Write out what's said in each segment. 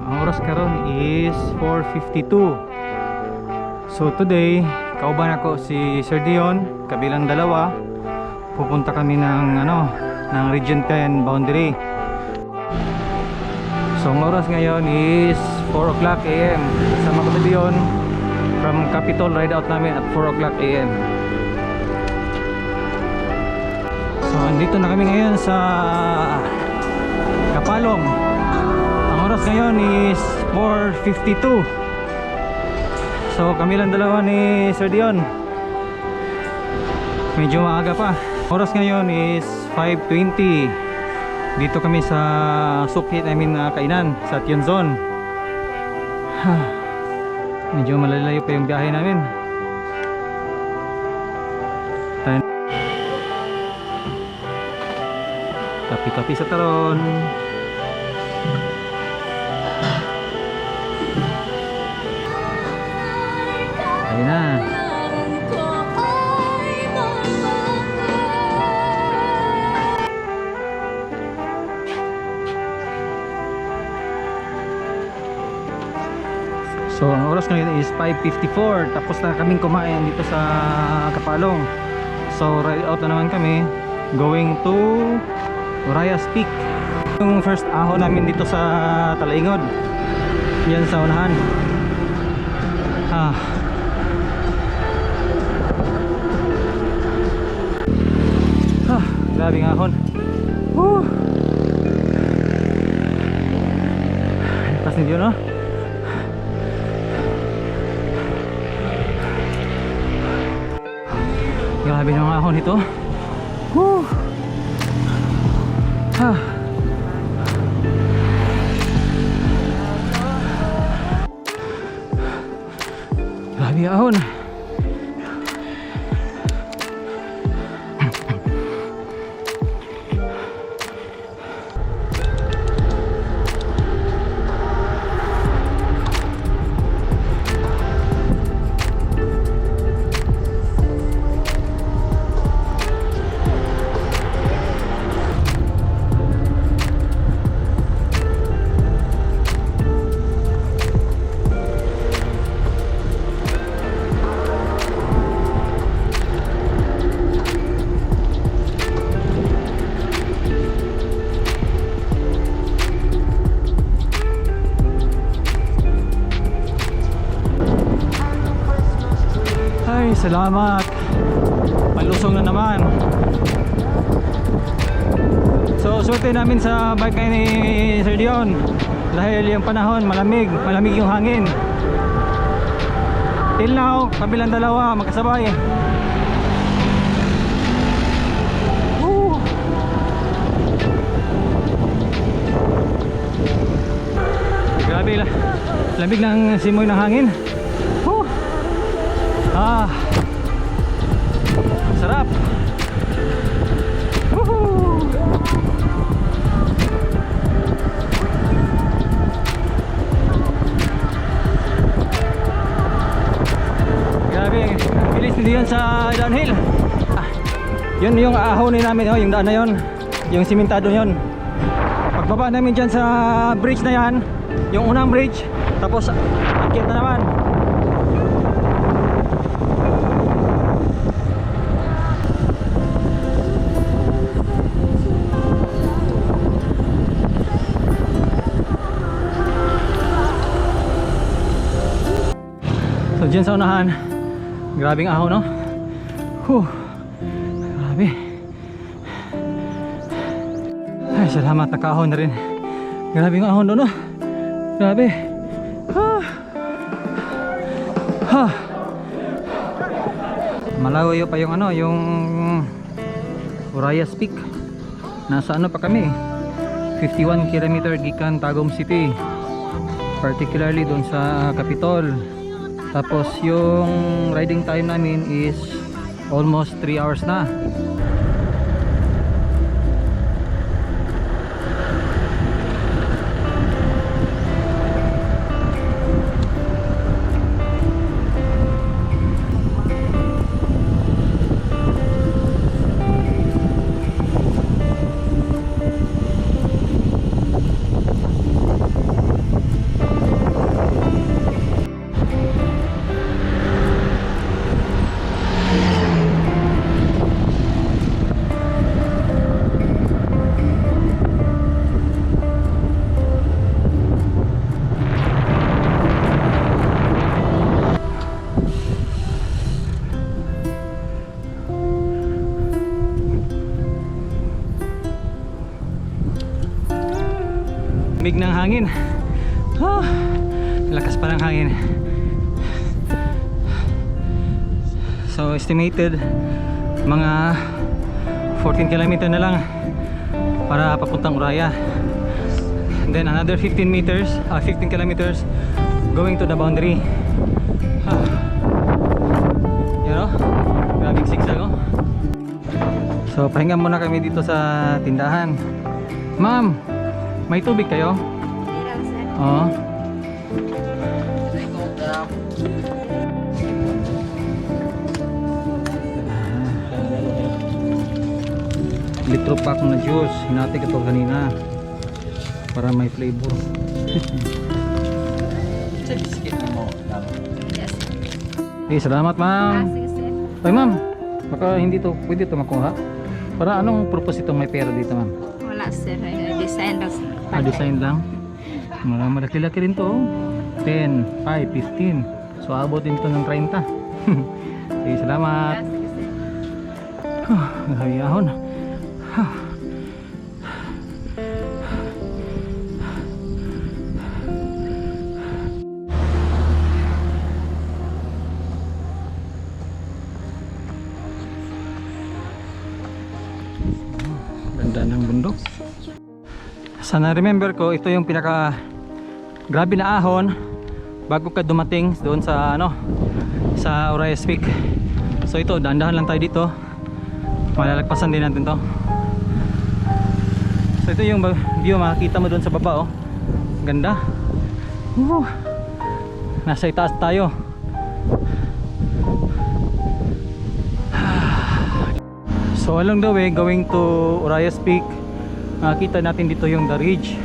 Ang oras karon is 4:52. So today, kauban ako si Sir Dion, kabilang dalawa. Pupunta kami ng ng Region 10 boundary. So ang oras ngayon is 4 o'clock AM. Sama ko si Dion from Capitol, ride out namin at 4 o'clock AM. So andito na kami ngayon sa Kapalong. Ang oras ngayon is 4:52. So kami lang dalawa ni Sir Dion. Medyo maaga pa. Oras ngayon is 5:20. Dito kami sa sukhi namin na kainan sa Tianzon. Medyo malalayo pa yung biyahe namin. Kapi-kapi sa taron. Ayun na. So ang oras ngayon is 5:54. Tapos na kaming kumain dito sa Kapalong. So ride out na naman kami going to Urayas Peak. Yung first ahon namin dito sa Talaingod. Yan sa unahan. Grabing ahon. Pas ni Dion, no? Grabe ng ahon ito. Grabe ahon. Ay, salamat. Malusong na naman. So, swerte namin sa bike ni Sir Dion. Dahil yung panahon, malamig yung hangin. Till now, kabilang dalawa, magkasabay. Grabe, lamig ng simoy ng hangin. Sarap. Grabe, bilis hindi yun sa downhill. Yun yung ahonin namin, yung daan na yun, yung simentado yun. Pagbaba namin dyan sa bridge na yan, yung unang bridge, tapos akyat na naman. So dyan sa unahan, grabing ahon, no? Grabe. Ay, salamat, nakaahon na rin. Grabing ahon doon, no? Grabe. Malayo pa yung yung Urayas Peak. Nasa pa kami, 51 km gikan Tagum City, particularly doon sa Capitol. Tapos yung riding time namin is almost 3 hours na. lamig ng hangin. Oh, lakas pa ng hangin. So estimated mga 14 km na lang para papuntang Uraya. And then another 15 kilometers going to the boundary. You know, grabing zigzag, oh. So pahinga muna kami dito sa tindahan. Ma'am, may tubig kayo? Oo. Litro pack na juice, hinati ko ito kanina para may flavor. Okay, salamat ma'am. Ay ma'am, baka hindi to pwede to makuha. Para anong purpose itong may pera dito ma'am? Wala sir, design lang. Design lang. Malaki-laki rin to, oh. 10, 5, 15. So abot din to ng 30. Sige, salamat. Nahayahon. Ganda ng bundok. Sa na-remember ko, ito yung pinaka grabe na ahon bago ka dumating doon sa sa Urayas Peak. So ito, dahan-dahan lang tayo dito. Malalagpasan din natin to. So ito yung view, makikita mo doon sa baba, oh. Ganda. Nasa itaas tayo. So along the way going to Urayas Peak, makikita natin dito yung The Ridge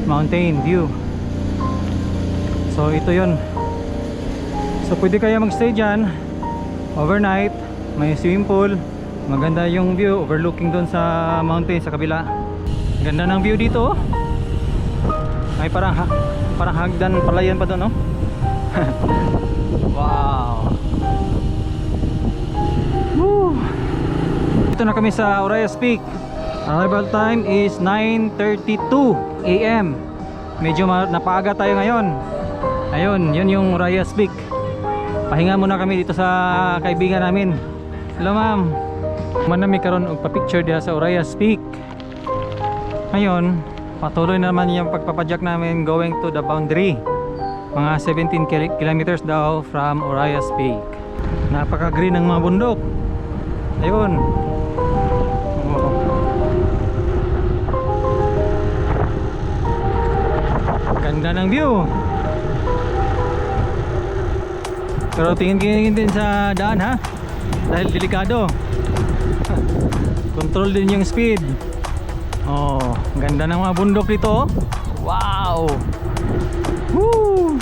Mountain view. So ito yun. So pwede kaya magstay dyan overnight. May swimming pool, maganda yung view overlooking doon sa mountain sa kabila. Ganda ng view dito, oh. May parang hagdan palayan pa doon, oh. Wow. Woo. Dito na kami sa Urayas Peak. Arrival time is 9:32 AM. Medyo napaaga tayo ngayon. Ayun, yun yung Urayas Peak. Pahinga muna kami dito sa kaibigan namin. Hello ma'am. Manami karon og pa-picture diha sa Urayas Peak. Ngayon, patuloy naman yung pagpapadyak namin going to the boundary. Mga 17 kilometers daw from Urayas Peak. Napaka-green ng mga bundok. Ayun. Ganda ng view. Pero tingin din sa daan, ha, dahil delikado. Control din yung speed. Oh, ganda ng mga bundok dito, oh. Wow. Woo.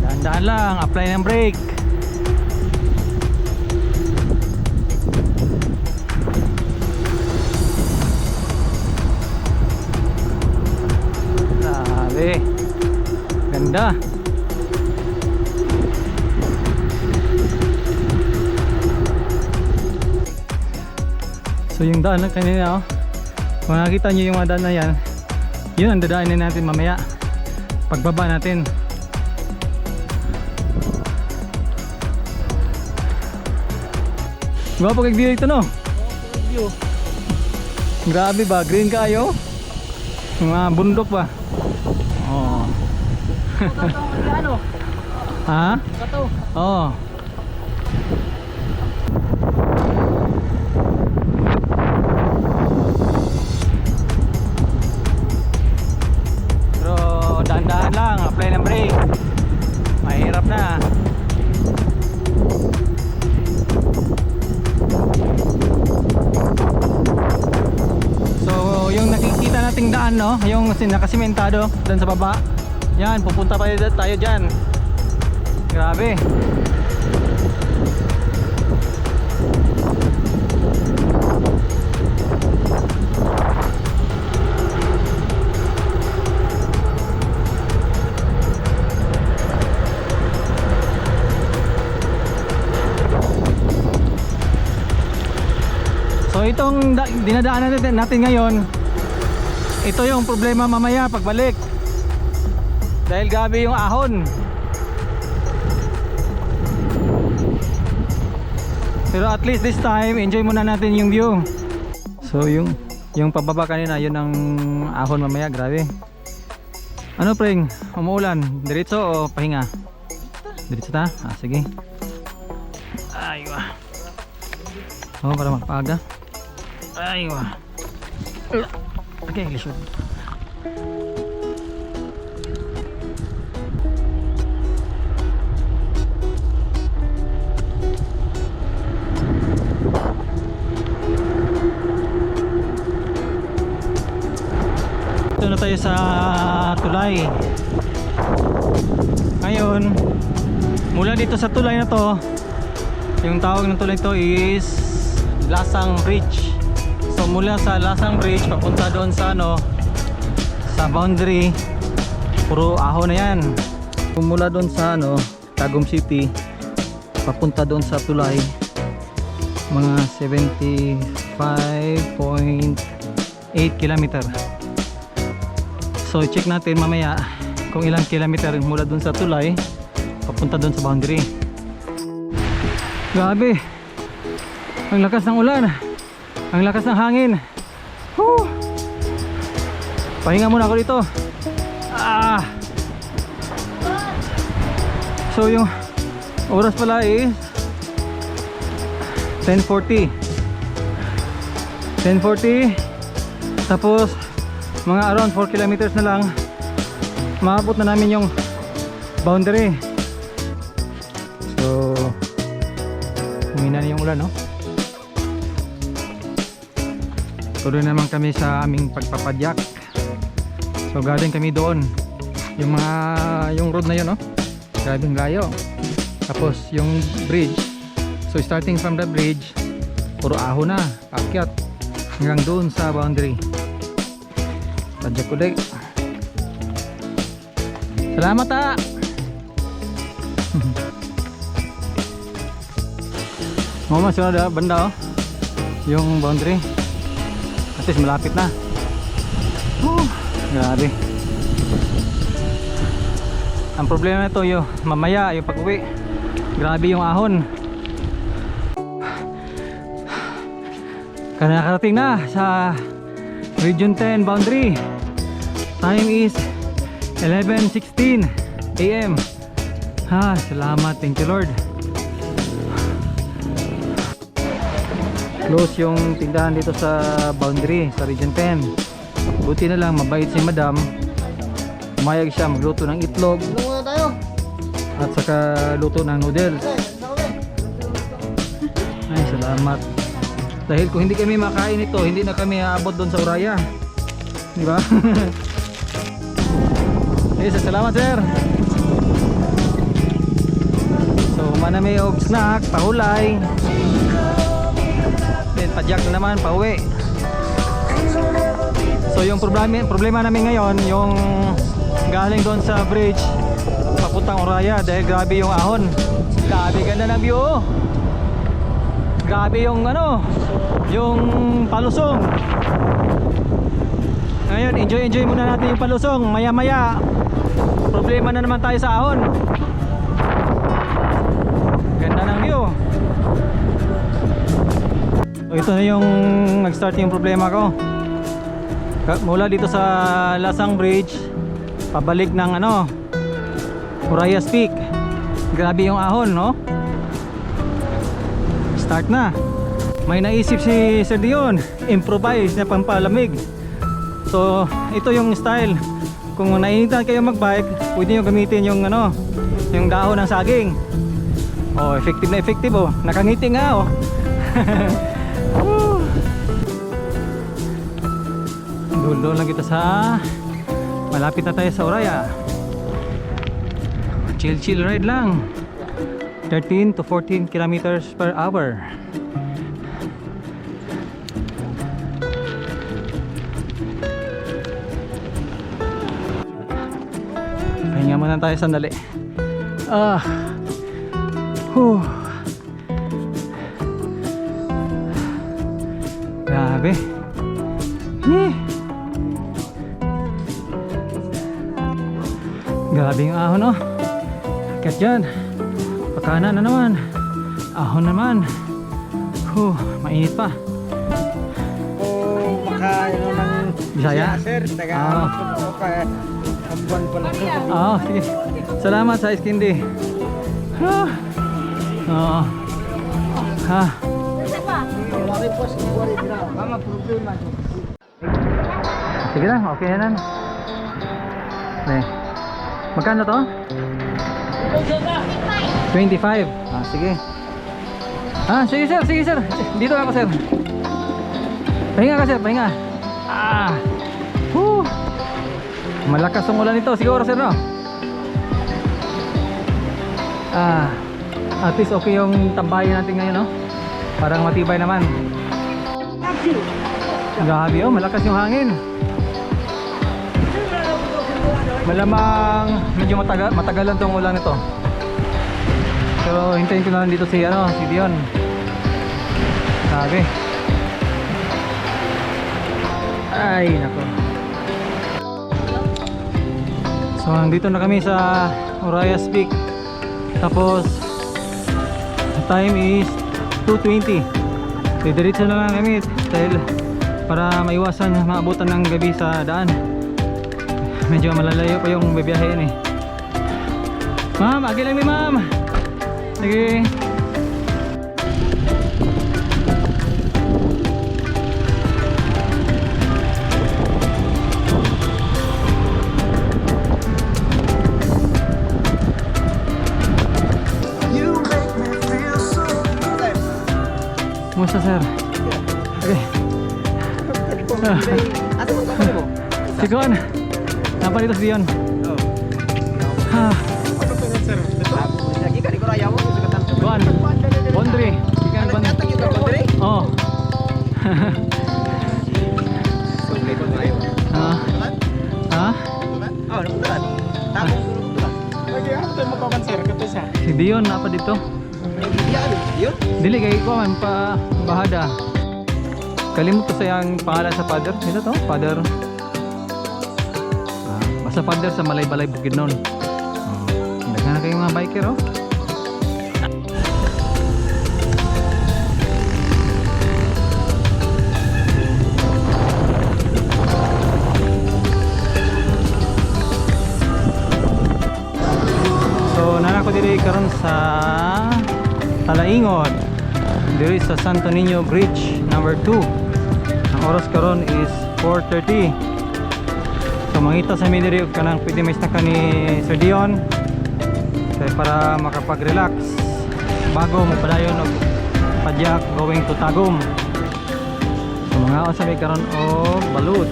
Dahan-dahan lang, apply ng brake. Ganda. So yung daan lang kanina, oh. Kung nakita nyo yung mga daan na yan, yun ang dadaanin natin mamaya pagbaba natin. Gwapo kag view ito, no? Grabe ba, green kayo? Mga bundok ba? Oh. Ha? Oo. Pero dahan-dahan lang, apply ng brake. Mahirap na. So yung nakikita nating daan, no, yung nakasimentado doon sa baba, yan, pupunta pa tayo dyan. Grabe. So itong dinadaanan natin ngayon, ito yung problema mamaya pagbalik. Dahil gabi yung ahon. Pero at least this time, enjoy muna natin yung view. So yung pababa kanina, yun ang ahon mamaya, grabe. Ano preng, umuulan, diretso o pahinga? Diretso ta? Ah, sige. Aywa. Oh, para magpaga. Aywa. Okay, lisod. Ito na tayo sa tulay. Ngayon, mula dito sa tulay na to, yung tawag ng tulay to is Lasang Bridge. So mula sa Lasang Bridge papunta doon sa ano, sa boundary, puro ahon na yan. Kung mula doon sa ano, Tagum City papunta doon sa tulay, mga 75.8 kilometer. So check natin mamaya kung ilang kilometer mula dun sa tulay papunta dun sa boundary. Grabe, ang lakas ng ulan, ang lakas ng hangin. Whew. Pahinga muna ako dito. So yung oras pala is 10:40. Tapos mga around 4 kilometers na lang maabot na namin yung boundary. So humina na yung ulan, no? Tuloy naman kami sa aming pagpapadyak. So galing kami doon, yung road na yun, no? Grabing layo. Tapos yung bridge, so starting from the bridge, puro ahon na, akyat hanggang doon sa boundary. Padyak ulit. Salamat ah. Mama, sunod na banda, oh, yung boundary. At least malapit na. Grabe. Ang problema nito yung mamaya, yung pag-uwi, grabe yung ahon. Kaya nakarating na sa Region 10 boundary. Time is 11:16 AM. Salamat, thank you Lord. Close yung tindahan dito sa boundary, sa Region 10. Buti na lang, mabait si Madam. Umayag siya magluto ng itlog at saka luto ng noodles. Ay, salamat. Dahil kung hindi kami makain ito, hindi na kami aabot doon sa Uraya, di ba? Yes, salamat sir. So manami og snack, pahulay. Then padyak na naman, pauwi. So yung problema namin ngayon, yung galing doon sa bridge papuntang Uraya, dahil grabe yung ahon. Grabe, ganda ng view. Grabe yung ano, yung palusong. Ngayon, enjoy muna natin yung palusong. Maya maya, problema na naman tayo sa ahon. Ganda ng view. So ito na yung nag-start yung problema ko. Mula dito sa Lasang Bridge pabalik ng ano, Uraya Peak. Grabe yung ahon, no? Start na. May naisip si Sir Dion, improvise na pampalamig. So ito yung style. Kung nainitan kayo magbike, pwede nyo gamitin yung ano, yung dahon ng saging. Oh, effective na effective, oh. Nakangiti nga, oh. Doon lang kita sa malapit na tayo sa Uraya. Chill ride lang. 13 to 14 kilometers per hour. Pahinga muna tayo sandali. Grabe. Eh. Grabe yung ahon oh. Akyat dyan. Pagkanan na naman. Ahon naman. Mainit pa. Oh, maka ano ng Bisaya? sir, taga ambuan pala. Oo, sige. Salamat sa iskindi. Oo. Ha. Mama problema. Sige lang, okay na. Magkano to? 25. Sige. Sige sir. Dito ako sir. Pahinga ka sir, pahinga. Malakas ang ulan nito siguro sir no? At least okay yung tambayan natin ngayon no? Parang matibay naman. Grabe oh, malakas yung hangin. Malamang medyo matagalan tong ulan nito. Pero hintayin ko na lang dito si Dion. Sabi. Ay, nako. So, nandito na kami sa Orayas Peak. Tapos the time is 2:20. Didiretso na lang kami dahil para maiwasan maabutan ng gabi sa daan. Medyo malalayo pa yung bibiyahin eh. Ma'am, agi lang ni ma'am. Sige. Kumusta sir? Okay. Ato mo mo. Sigon. Napa dito si Dion? Ano to sir? Lagi ka di ko raya mo sa katan. Kuan. Bondre. Ikan ban. Bondre? Oh. Okay ko tayo. Ha? Oh, napuntahan. Tapos napuntahan. Lagi after mo pa sir kato sa. Si Dion napa dito? Yun? Dili kay ko man pa bahada. Kalimut ko sa yang pangalan sa father. Ito to, father. Basta father sa Malay-Balay Bukidnon. Dagan na kayo mga biker oh. So nana ko diri karon sa Talaingon. Diri sa Santo Niño Bridge number 2. Ang oras karon is 4:30. So mangita sa mi diri kanang pwede may snack ni Sir Dion. Kaya para makapag-relax bago mo padayon og padyak going to Tagum. So mga sa may karon og balut.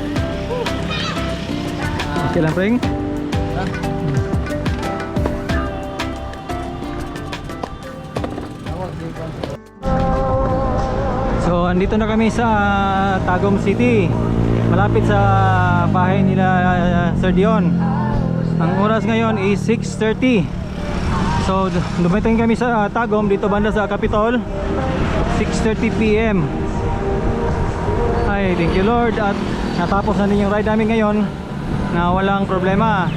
Okay lang pring? So andito na kami sa Tagum City. Malapit sa bahay nila Sir Dion. Ang oras ngayon is 6:30. So dumating kami sa Tagum dito banda sa Capitol 6:30 PM. Ay, thank you Lord at natapos na din yung ride namin ngayon na walang problema.